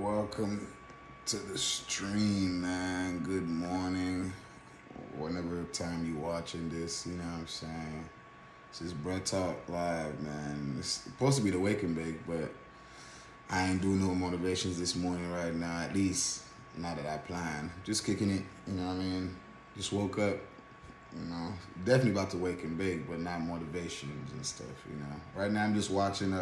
Welcome to the stream, man. Good morning. Whenever time you watching this, you know what I'm saying? This is Bread Talk Live, man. It's supposed to be the Wake and Bake, but I ain't doing no motivations this morning right now, at least not that I plan. Just kicking it, you know what I mean? Just woke up, you know. Definitely about to wake and bake, but not motivations and stuff, you know. Right now I'm just watching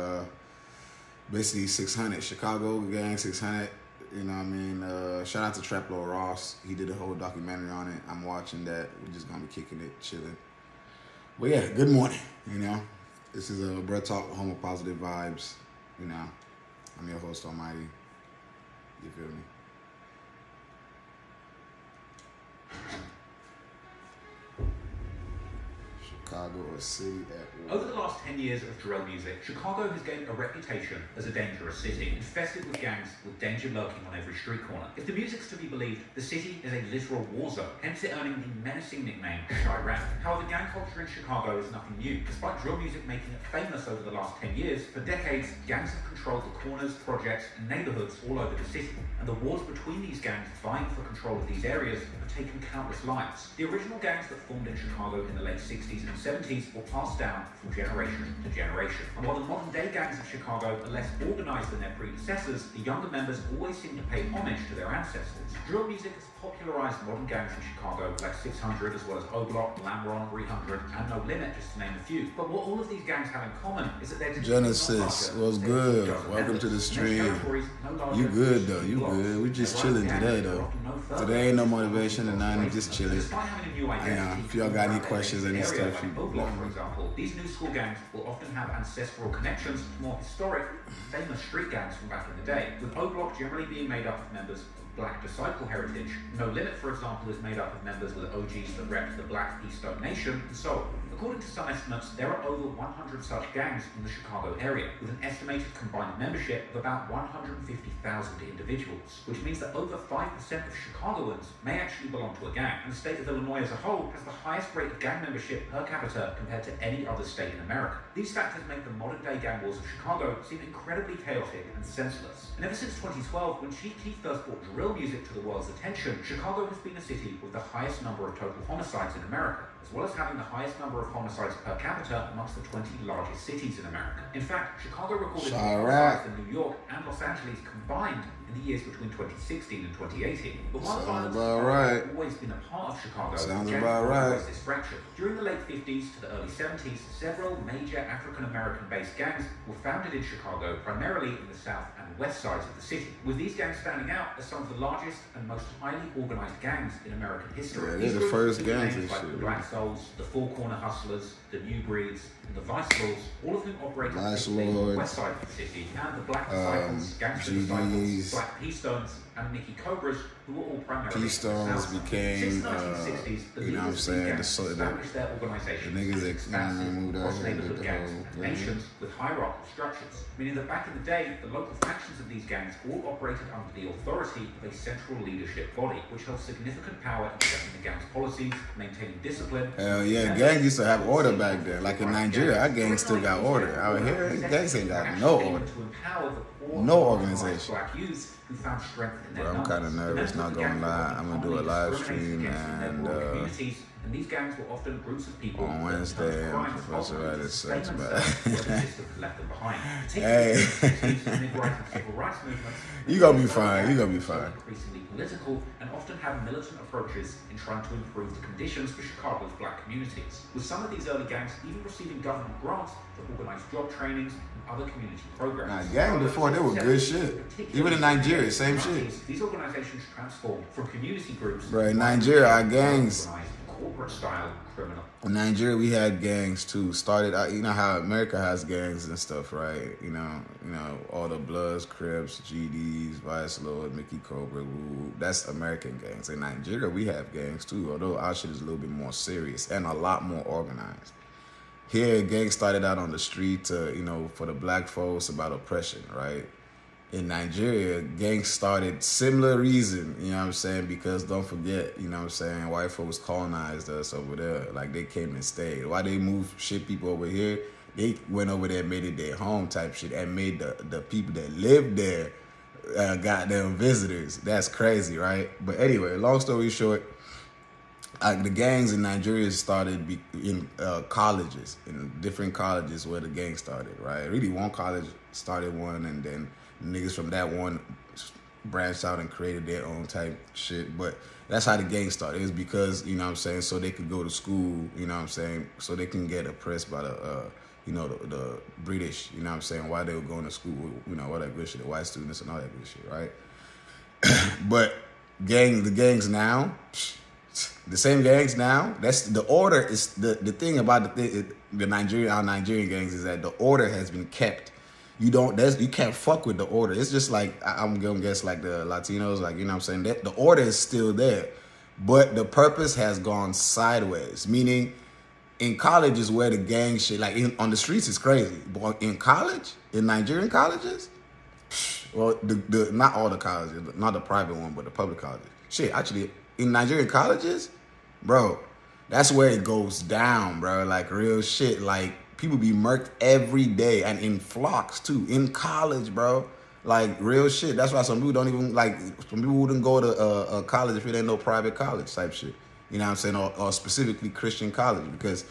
basically 600, Chicago Gang 600, you know what I mean? Shout out to Trap Lord Ross. He did a whole documentary on it. I'm watching that. We're just gonna be kicking it, chilling. But yeah, good morning, you know. This is a Bread Talk, home of positive vibes, you know. I'm your host, Almighty. You feel me? Chicago, a city at war. Over the last 10 years of drill music, Chicago has gained a reputation as a dangerous city, infested with gangs with danger lurking on every street corner. If the music's to be believed, the city is a literal war zone, hence it earning the menacing nickname Chirac. However, gang culture in Chicago is nothing new. Despite drill music making it famous over the last 10 years, for decades, gangs have controlled the corners, projects, and neighborhoods all over the city. And the wars between these gangs vying for control of these areas have taken countless lives. The original gangs that formed in Chicago in the late 60s and 70s were passed down from generation to generation. And while the modern day gangs of Chicago are less organized than their predecessors, the younger members always seem to pay homage to their ancestors. Drill music has popularized modern gangs in Chicago like 600 as well as O-Block, Lamron, 300, and No Limit, just to name a few. But what all of these gangs have in common is that they're Genesis, what's good? Welcome to the stream. You good though, you good. We just chilling today though. Today ain't no motivation and nothing, just chilling. If y'all got any questions, any stuff, you O-Block, for example, these new school gangs will often have ancestral connections to more historic, famous street gangs from back in the day, with O-Block generally being made up of members of Black disciple heritage. No Limit, for example, is made up of members with OGs that rep the Black Keystone Nation, and so on. According to some estimates, there are over 100 such gangs in the Chicago area, with an estimated combined membership of about 150,000 individuals, which means that over 5% of Chicagoans may actually belong to a gang, and the state of Illinois as a whole has the highest rate of gang membership per capita compared to any other state in America. These factors make the modern-day gang wars of Chicago seem incredibly chaotic and senseless. And ever since 2012, when Chief Keef first brought drill music to the world's attention, Chicago has been a city with the highest number of total homicides in America, as well as having the highest number of homicides per capita amongst the 20 largest cities in America. In fact, Chicago recorded more homicides than New York and Los Angeles combined in the years between 2016 and 2018. But while violence has always been a part of Chicago, this fracture. During the late 50s to the early 70s, several major African-American-based gangs were founded in Chicago, primarily in the south and west sides of the city, with these gangs standing out as some of the largest and most highly organized gangs in American history. Yeah, they're the first gangs and like shit. The Black Souls, the Four Corner Hustlers, the New Breeds, and the Vice Lords, all of whom operated on the west side of the city, and the Black Disciples, Gangster Disciples, Black P-Stones, and Mickey Cobras, who were all primarily P-Stones became, you know what I'm saying, the niggas that moved out here and did the whole nations with hierarchical structures, meaning that back in the day, the local factions of these gangs all operated under the authority of a central leadership body, which held significant power in setting the gang's policies, maintaining discipline. Hell yeah, gangs used to have order back then. Like in Nigeria, our gangs still got order. Out here, gangs ain't got no order. No organization. Bro, I'm kind of nervous, not gonna lie. I'm gonna do a live stream and these gangs were often groups of people on Wednesday. And Professor Ryze sucks, man. Hey, you gonna be fine. You gonna be fine. Increasingly political and often have militant approaches in trying to improve the conditions for Chicago's black communities, with some of these early gangs even receiving government grants to organize job trainings and other community programs. Nah, gangs before, they were good shit. Even in Nigeria, same shit. These organizations transformed from community groups. Bro, in Nigeria, our gangs. Corporate style criminal. In Nigeria, we had gangs too. Started out, you know how America has gangs and stuff, right? You know, all the Bloods, Crips, GDs, Vice Lord, Mickey Cobra. That's American gangs. In Nigeria, we have gangs too, although our shit is a little bit more serious and a lot more organized. Here, gangs started out on the street to, for the black folks about oppression, right? In Nigeria, gangs started similar reason, you know what I'm saying? Because don't forget, you know what I'm saying, white folks colonized us over there. Like, they came and stayed. Why they moved shit people over here? They went over there and made it their home type shit and made the people that lived there goddamn visitors. That's crazy, right? But anyway, long story short, the gangs in Nigeria started in colleges, in different colleges where the gang started, right? Really, one college started one, and then niggas from that one branched out and created their own type shit. But that's how the gang started. It was because, you know what I'm saying, so they could go to school, you know what I'm saying, so they can get oppressed by the British, you know what I'm saying, while they were going to school, you know, all that good shit, the white students and all that good shit, right? But the gangs now, the same gangs now, that's the order is the thing about our Nigerian gangs is that the order has been kept. You can't fuck with the order. It's just like, I'm gonna guess like the Latinos, like, you know what I'm saying, that the order is still there, but the purpose has gone sideways. Meaning, in college is where the gang shit, like on the streets is crazy, but in college, in Nigerian colleges, well, the not all the colleges, not the private one, but the public colleges. Shit, actually, in Nigerian colleges, bro, that's where it goes down, bro. Like real shit. Like people be murked every day, and in flocks too. In college, bro. Like real shit. That's why some people don't even some people wouldn't go to a college if it ain't no private college type shit. You know what I'm saying? Or specifically Christian college, because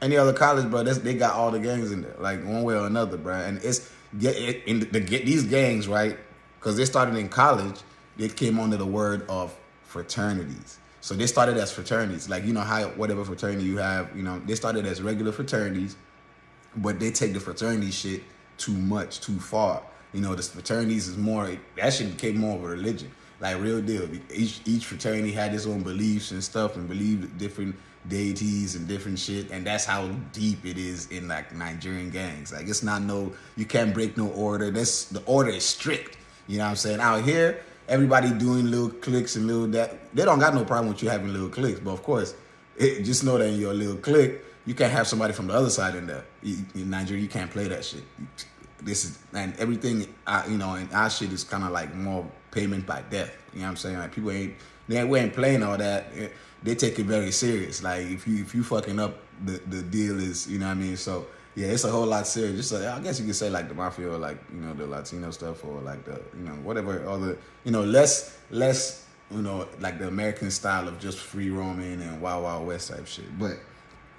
any other college, bro, they got all the gangs in there, like one way or another, bro. And it's get these gangs, right? Because they started in college, they came under the word of fraternities. So they started as fraternities, like, you know how whatever fraternity you have, you know, they started as regular fraternities, but they take the fraternity shit too much, too far. You know, the fraternities is more, that shit became more of a religion, like real deal. Each fraternity had its own beliefs and stuff, and believed different deities and different shit, and that's how deep it is in like Nigerian gangs. Like it's not you can't break no order. The order is strict. You know what I'm saying? Out here, everybody doing little cliques and little that. They don't got no problem with you having little cliques, but of course, just know that in your little clique, you can't have somebody from the other side in there. In Nigeria, you can't play that shit. And everything, you know, and our shit is kind of like more payment by death. You know what I'm saying? Like people we ain't playing all that. They take it very serious. Like if you fucking up, the deal is, you know what I mean? So yeah, it's a whole lot serious. Just I guess you could say like the mafia, or like, you know, the Latino stuff, or like the, you know, whatever other, you know, less, you know, like the American style of just free roaming and Wild Wild West type shit. But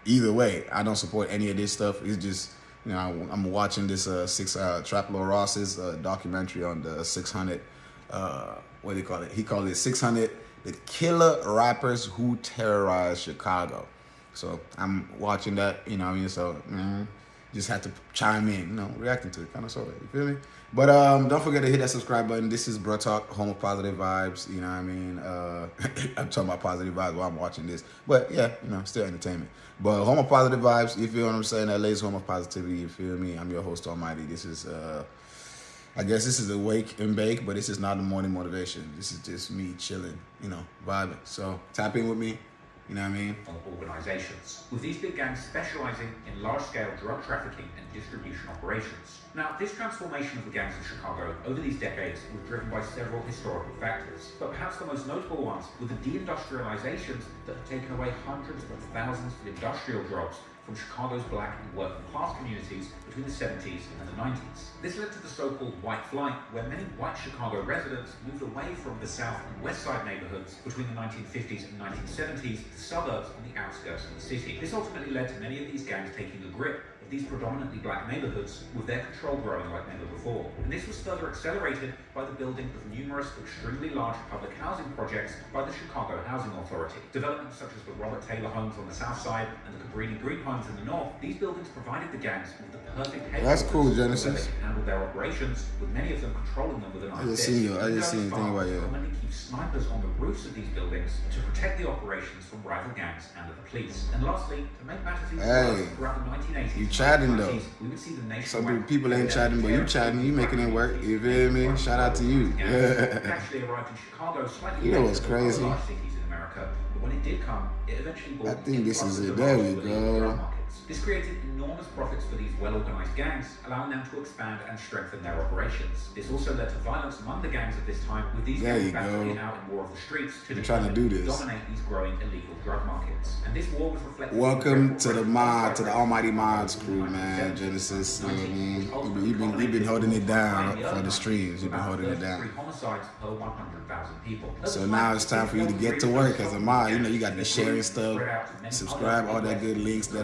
either way, I don't support any of this stuff. It's just, you know, I'm watching this Traplo Ross's documentary on the 600. What do you call it? He called it 600. The killer rappers who terrorized Chicago. So I'm watching that, you know what I mean? So just had to chime in, you know, reacting to it, kind of sort of, you feel me? But don't forget to hit that subscribe button. This is Bruh Talk, home of positive vibes, you know what I mean? I'm talking about positive vibes while I'm watching this. But yeah, you know, still entertainment. But home of positive vibes, you feel what I'm saying? LA's home of positivity, you feel me? I'm your host, Almighty. This is, I guess this is a wake and bake, but this is not a morning motivation. This is just me chilling, you know, vibing. So tap in with me, you know what I mean? Organizations, with these big gangs specializing in large-scale drug trafficking and distribution operations. Now, this transformation of the gangs of Chicago over these decades was driven by several historical factors, but perhaps the most notable ones were the deindustrializations that have taken away hundreds of thousands of industrial jobs from Chicago's black and working class communities between the 70s and the 90s. This led to the so-called white flight, where many white Chicago residents moved away from the South and West Side neighborhoods between the 1950s and 1970s to suburbs on the outskirts of the city. This ultimately led to many of these gangs taking a grip of these predominantly black neighborhoods, with their control growing like never before. And this was further accelerated by the building of numerous extremely large public housing projects by the Chicago Housing Authority. Developments such as the Robert Taylor homes on the south side and the Cabrini Green homes in the north, these buildings provided the gangs with the perfect headquarters. That's cool, Genesis. Where they could handle their operations, with many of them controlling them with an iron fist. I just seen you think about you. Commonly keep snipers on the roofs of these buildings to protect the operations from rival gangs and the police. And lastly, to make matters even worse, throughout the 1980s, you chatting though. we would see the Some people ain't chatting, but you chatting, you making it work. You feel me? Shout out to you. Actually arrived in Chicago slightly You know what's later than crazy? other large cities in America, but when it did come, it eventually brought I think this is it. There we go. markets. This created enormous profits for these well-organized gangs, allowing them to expand and strengthen their operations. This also led to violence among the gangs of this time, with these gangs battling out in war of the streets to dominate these growing illegal drug markets. And this war was reflected. Welcome to the Allmightyvibes crew, man. Genesis, you've been holding it down for the streams. You've been holding it down. Homicides per 100,000 people. So now it's time for you to get to work as a mod. You know, you got to be sharing stuff, subscribe, all that good links, So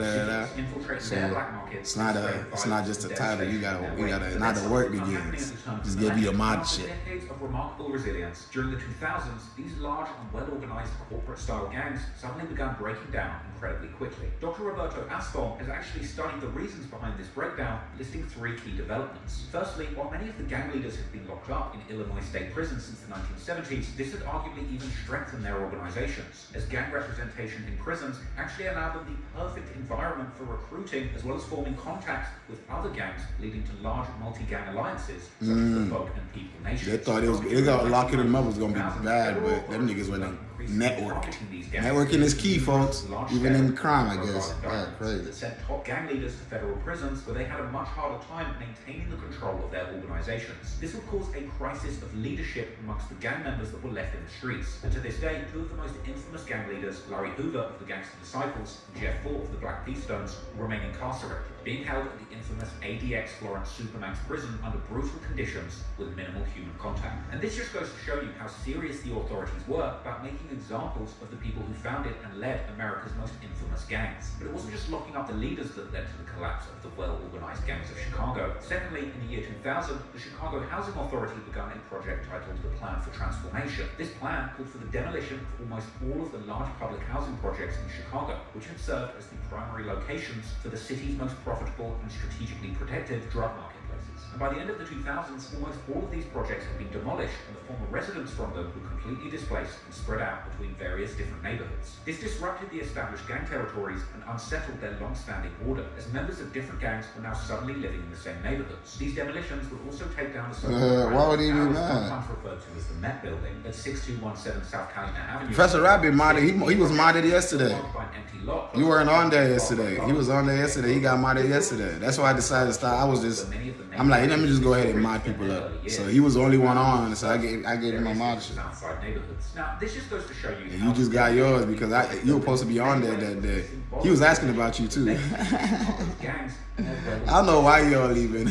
it's not just a title. You gotta now the work begins. Just give you your mod shit. Decades of remarkable resilience. During the 2000s, these large and well-organized corporate-style gangs suddenly began breaking down incredibly quickly. Dr. Roberto Astol has actually studied the reasons behind this breakdown, listing 3 key developments. Firstly, while many of the gang leaders had been locked up in Illinois state prisons since the 1970s, this had arguably even strengthened their organizations, as gang representation in prisons actually allowed them the perfect environment for recruiting, as well as forming contacts with other gangs, leading to large multi-gang alliances, such as the Folk and People Nation. They thought locking them up was gonna be bad, but them niggas went on network. Networking is key, folks. Even in crime, I guess. Yeah, crazy. That sent top gang leaders to federal prisons, where they had a much harder time maintaining the control of their organizations. This would cause a crisis of leadership amongst the gang members that were left in the streets. And to this day, 2 of the most infamous gang leaders, Larry Hoover of the Gangster Disciples and Jeff Fort of the Black Peace Stones, remain incarcerated, being held at the infamous ADX Florence Supermax prison under brutal conditions with minimal human contact. And this just goes to show you how serious the authorities were about making examples of the people who founded and led America's most infamous gangs. But it wasn't just locking up the leaders that led to the collapse of the well-organized gangs of Chicago. Secondly, in the year 2000, the Chicago Housing Authority began a project titled the Plan for Transformation. This plan called for the demolition of almost all of the large public housing projects in Chicago, which had served as the primary locations for the city's most profitable and strategically protected drug marketplaces. And by the end of the 2000s, almost all of these projects had been demolished, and the former residents from them were completely displaced and spread out between various different neighborhoods. This disrupted the established gang territories and unsettled their long-standing order, as members of different gangs were now suddenly living in the same neighborhoods. These demolitions would also take down the why would he be mad? sometimes referred to as the Met Building at 6217 South Calumet Avenue. Professor Rabbit modded. He was modded yesterday. You weren't on there yesterday. He was on there yesterday. He got modded yesterday. That's why I decided to start. I'm like, let me just go ahead and mod people up. So he was the only one on, so I gave him my mod shit. Now, this just goes to show you. And you just got yours because you were supposed to be on there that day. He was asking about you too. I don't know why you're leaving.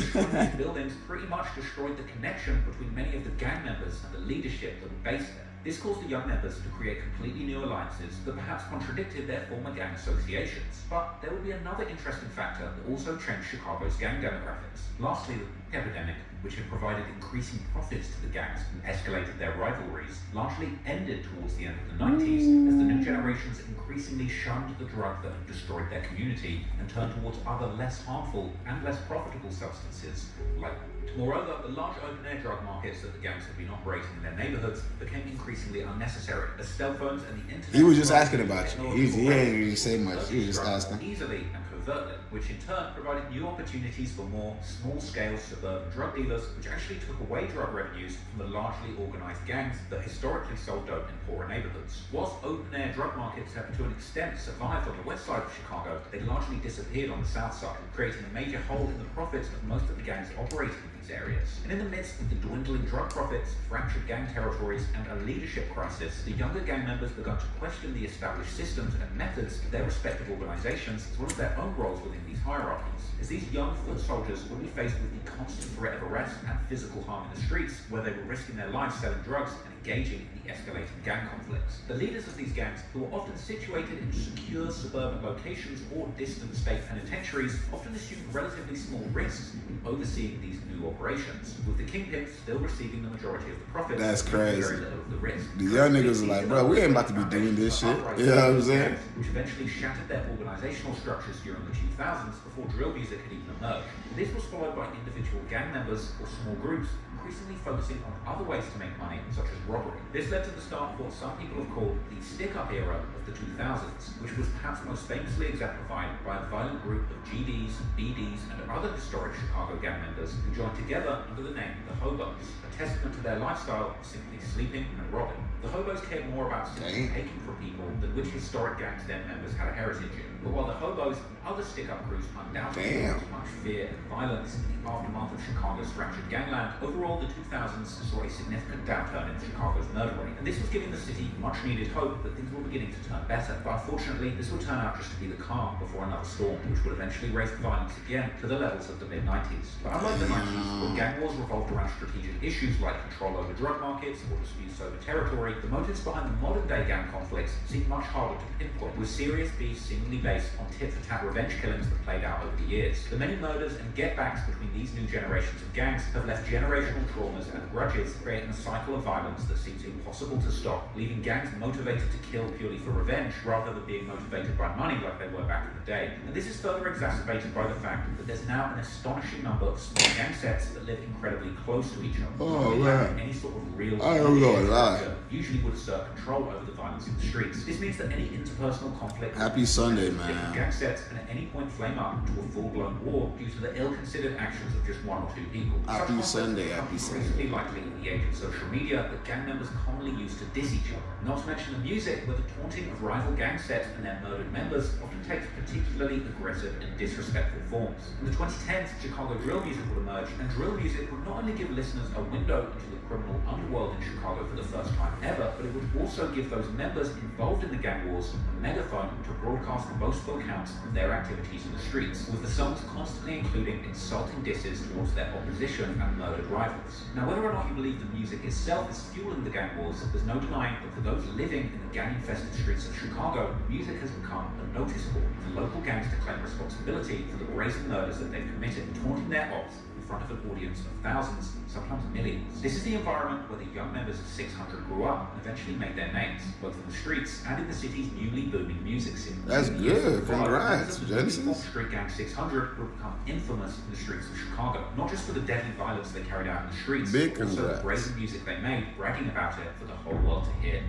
Buildings pretty much destroyed the connection between many of the gang members and the leadership that were based there. This caused the young members to create completely new alliances that perhaps contradicted their former gang associations. But there would be another interesting factor that also changed Chicago's gang demographics. Lastly, the epidemic, which had provided increasing profits to the gangs and escalated their rivalries, largely ended towards the end of the 90s as the new generations increasingly shunned the drug that had destroyed their community and turned towards other less harmful and less profitable substances like weed. Moreover, the large open-air drug markets that the gangs had been operating in their neighborhoods became increasingly unnecessary, as cell phones and the internet... He was just asking about you. He ain't really say much. He was just asking. ...easily and covertly, which in turn provided new opportunities for more small-scale suburban drug dealers, which actually took away drug revenues from the largely organized gangs that historically sold dope in poorer neighborhoods. Whilst open-air drug markets have to an extent survived on the west side of Chicago, they largely disappeared on the south side, creating a major hole in the profits of most of the gangs operating in these areas. And in the midst of the dwindling drug profits, fractured gang territories, and a leadership crisis, the younger gang members began to question the established systems and methods of their respective organizations, as well as their own roles within these hierarchies. As these young foot soldiers would be faced with the constant threat of arrest and physical harm in the streets, where they were risking their lives selling drugs and engaging in the escalating gang conflicts. The leaders of these gangs, who were often situated in secure suburban locations or distant state penitentiaries, often assumed relatively small risks in overseeing these new operations, with the kingpins still receiving the majority of the profits. That's crazy. Very little of the risk. The young niggas are like, bro, we ain't about to be doing this shit. You know what I'm saying? Which eventually shattered their organizational structures during the 2000s before drill music had even emerged. This was followed by individual gang members or small groups increasingly focusing on other ways to make money, such as robbery. This led to the start of what some people have called the stick-up era of the 2000s, which was perhaps most famously exemplified by a violent group of GDs, BDs, and other historic Chicago gang members who joined together under the name the Hobos, a testament to their lifestyle of simply sleeping and robbing. The Hobos cared more about simply taking from people than which historic gangs their members had a heritage in. But while the hobos and other stick-up crews undoubtedly caused much fear and violence in the aftermath of Chicago's fractured gangland, overall the 2000s saw a significant downturn in Chicago's murder rate. And this was giving the city much-needed hope that things were beginning to turn better. But unfortunately, this would turn out just to be the calm before another storm, which would eventually raise the violence again to the levels of the mid-90s. But unlike the 90s, when gang wars revolved around strategic issues like control over drug markets or disputes over territory, the motives behind the modern-day gang conflicts seem much harder to pinpoint, with serious beefs seemingly based on tit-for-tat revenge killings that played out over the years. The many murders and get-backs between these new generations of gangs have left generational traumas and grudges, creating a cycle of violence that seems impossible to stop, leaving gangs motivated to kill purely for revenge rather than being motivated by money like they were back in the day. And this is further exacerbated by the fact that there's now an astonishing number of small gang sets that live incredibly close to each other. Oh, man. Any sort of real I don't know a lot. usually would assert control over the violence in the streets. This means that any interpersonal conflict Happy Sunday, man. gang sets can at any point flame up into a full-blown war due to the ill-considered actions of just one or two people. Happy Sunday, happy Sunday. Increasingly likely in the age of social media that gang members commonly use to diss each other. Not to mention the music, where the taunting of rival gang sets and their murdered members often takes particularly aggressive and disrespectful forms. In the 2010s, Chicago drill music would emerge, and drill music would not only give listeners a window into the criminal underworld in Chicago for the first time ever, but it would also give those members involved in the gang wars a megaphone to broadcast boastful accounts of their activities in the streets, with the songs constantly including insulting disses towards their opposition and murdered rivals. Now, whether or not you believe the music itself is fueling the gang wars, there's no denying that for those living in the gang-infested streets of Chicago, music has become noticeable, and local gangs to claim responsibility for the brazen murders that they've committed, taunting their ops in front of an audience of thousands, sometimes millions. This is the environment where the young members of 600 grew up and eventually made their names, both in the streets and in the city's newly booming music scene. That's good. Congrats, Genesis. Street Gang 600 would become infamous in the streets of Chicago, not just for the deadly violence they carried out in the streets, Big but also congrats. the brazen music they made, bragging about it for the whole world to hear.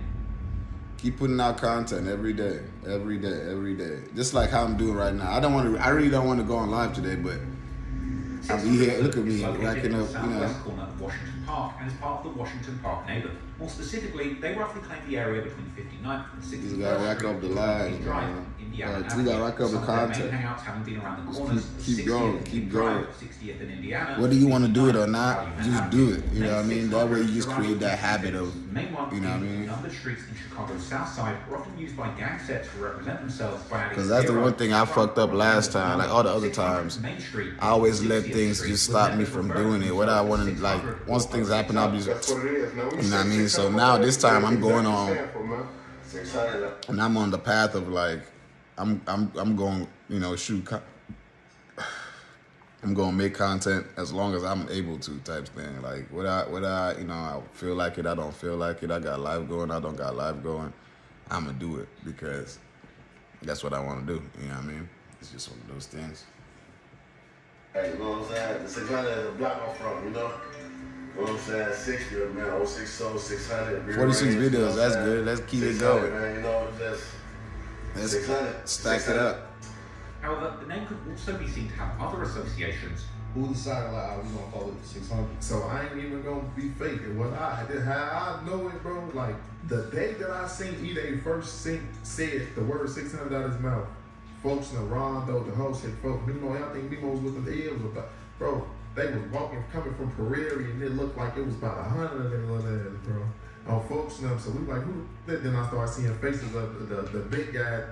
Keep putting out content every day. Just like how I'm doing right now. I really don't want to go on live today, but I'll be here. Look at me racking up, Southwest corner of Washington Park and is part of the Washington Park neighborhood. More specifically, they roughly claim the area between 59th and 61st You gotta rack up the lives, man. You gotta rack up the content. Hangouts having been around the corners. Keep going. 60th in Indiana. Whether you want to do it or not, just do it. You know what I mean? That way you just create that habit of, you know what I mean? Numbered streets in Chicago's South Side are often used by gang sets to represent themselves by adding Because that's the one thing I fucked up last time. Like all the other times, I always let things just stop me from doing it. What I want to, like, once things happen, I'll be just, you know what I mean? So now this time I'm going on, and I'm on the path of like, I'm going, you know, I'm going to make content as long as I'm able to, type thing. Like, what I, you know, I feel like it, I don't feel like it. I got live going, I don't got live going. I'm going to do it because that's what I want to do. You know what I mean? It's just one of those things. Hey, you know what I'm saying? The 600 is a block off from, you know? You know what I'm saying? 60, man, 06, so 600. 46 videos, that's good. Let's keep it going. Man, you know, just Let's 600. stack it up. However, the name could also be seen to have other associations. Who decided like, we gonna call it 600? So I ain't even gonna be fake. It was how I know it, bro. Like the day that I seen E-Day first said the word 600 out of his mouth, folks in the Rondo, the whole shit, folks, Mimo, y'all think Mimo was with them? It was about, bro. They was walking, coming from Prairie, and it looked like it was about 100 of them little ass, bro. On folks and them. So we like, who? Then I started seeing faces of the big guy,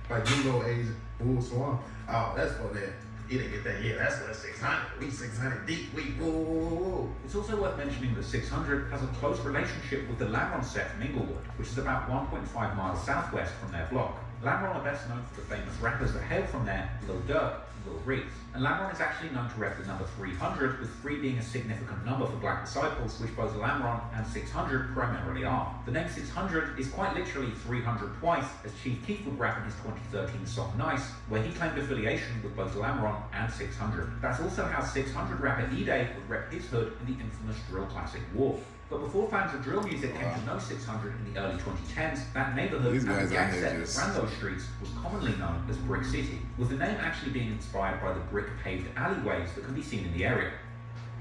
like Mimo age. Ooh, so oh, that's for that. He didn't get that. Yeah, that's for 600. We 600 deep. We whoa. It's also worth mentioning that 600 has a close relationship with the Lamron set from Inglewood, which is about 1.5 miles southwest from their block. Lamron are best known for the famous rappers that hail from there, Lil Durk and Lil Reese. And Lamron is actually known to rep the number 300, with 3 being a significant number for Black disciples, which both Lamron and 600 primarily are. The name 600 is quite literally 300 twice, as Chief Keef would rap in his 2013 song Nice, where he claimed affiliation with both Lamron and 600. That's also how 600 rapper E-Day would rep his hood in the infamous drill classic War. But before fans of drill music came to know 600 in the early 2010s, that neighborhood and the gang set that ran those streets was commonly known as Brick City, with the name actually being inspired by the brick-paved alleyways that can be seen in the area.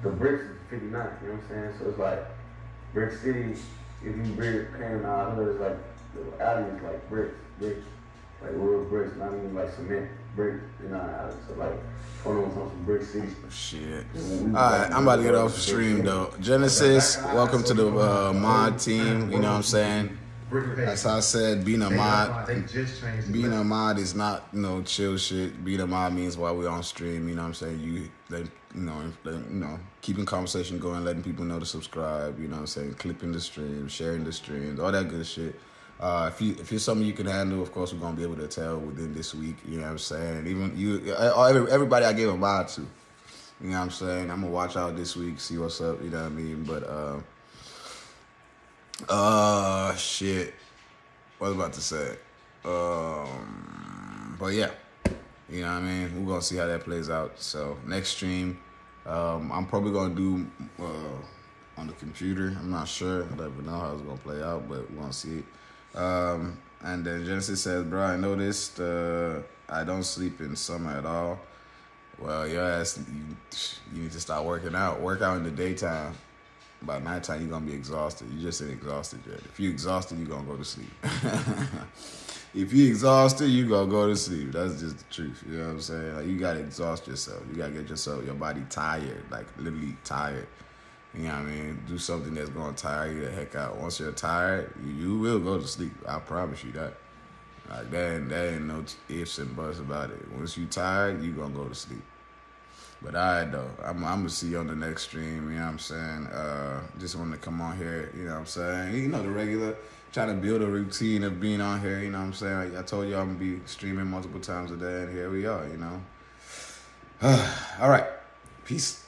The bricks is 59, you know what I'm saying? So it's like Brick City, if you came out, it's like the alley is like bricks. Like real bricks, not even like cement brick, you know, so like put on some brick seats. Shit. Alright, I'm about to get off the stream though. Genesis, welcome to the mod team, you know what I'm saying? As I said, being a mod is not chill shit. Being a mod means while we're on stream, you know what I'm saying? Keeping conversation going, letting people know to subscribe, you know what I'm saying? Clipping the stream, sharing the streams, all that good shit. If you're something you can handle, of course we're gonna be able to tell within this week. You know what I'm saying? Even everybody I gave a mod to. You know what I'm saying? I'm gonna watch out this week, see what's up. You know what I mean? But shit. What was I about to say? But yeah, you know what I mean? We're gonna see how that plays out. So next stream, I'm probably gonna do on the computer. I'm not sure. I don't even know how it's gonna play out, but we're gonna see it. And then Genesis says, bro, I noticed I don't sleep in summer at all. Well, your ass, you need to start working out. Work out in the daytime. By nighttime, you're going to be exhausted. You just ain't exhausted yet. If you're exhausted, you're going to go to sleep. If you're exhausted, you're going to go to sleep. That's just the truth. You know what I'm saying? Like, you got to exhaust yourself. You got to get your body tired, like literally tired. You know what I mean? Do something that's going to tire you the heck out. Once you're tired, you will go to sleep. I promise you that. Like, there ain't no ifs and buts about it. Once you're tired, you're going to go to sleep. But all right, though. I'm going to see you on the next stream. You know what I'm saying? Just wanted to come on here. You know what I'm saying? You know, the regular. Trying to build a routine of being on here. You know what I'm saying? I told you I'm going to be streaming multiple times a day. And here we are, you know? All right. Peace.